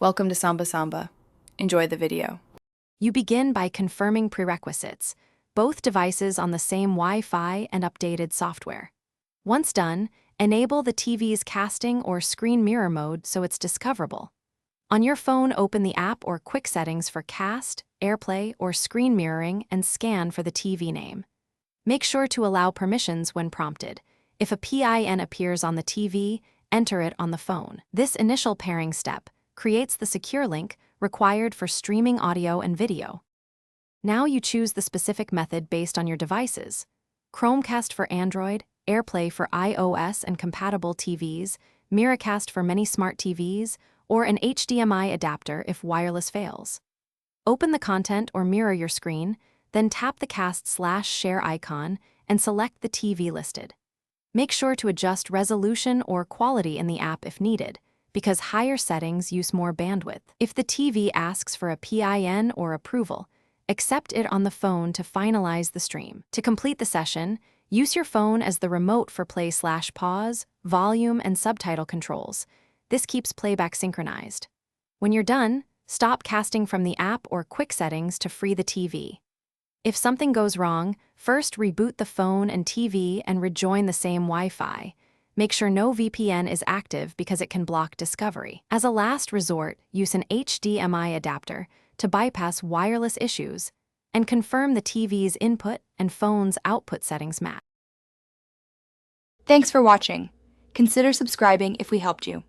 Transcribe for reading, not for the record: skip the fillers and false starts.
Welcome to Samba Samba. Enjoy the video. You begin by confirming prerequisites, both devices on the same Wi-Fi and updated software. Once done, enable the TV's casting or screen mirror mode so it's discoverable. On your phone, open the app or quick settings for cast, AirPlay, or screen mirroring and scan for the TV name. Make sure to allow permissions when prompted. If a PIN appears on the TV, enter it on the phone. This initial pairing step creates the secure link required for streaming audio and video. Now you choose the specific method based on your devices: Chromecast for Android, AirPlay for iOS and compatible TVs, Miracast for many smart TVs, or an HDMI adapter if wireless fails. Open the content or mirror your screen, then tap the cast/share icon and select the TV listed. Make sure to adjust resolution or quality in the app if needed, because higher settings use more bandwidth. If the TV asks for a PIN or approval, accept it on the phone to finalize the stream. To complete the session, use your phone as the remote for play/pause, volume, and subtitle controls. This keeps playback synchronized. When you're done, stop casting from the app or quick settings to free the TV. If something goes wrong, first reboot the phone and TV and rejoin the same Wi-Fi. Make sure no VPN is active because it can block discovery. As a last resort, use an HDMI adapter to bypass wireless issues and confirm the TV's input and phone's output settings match. Thanks for watching. Consider subscribing if we helped you.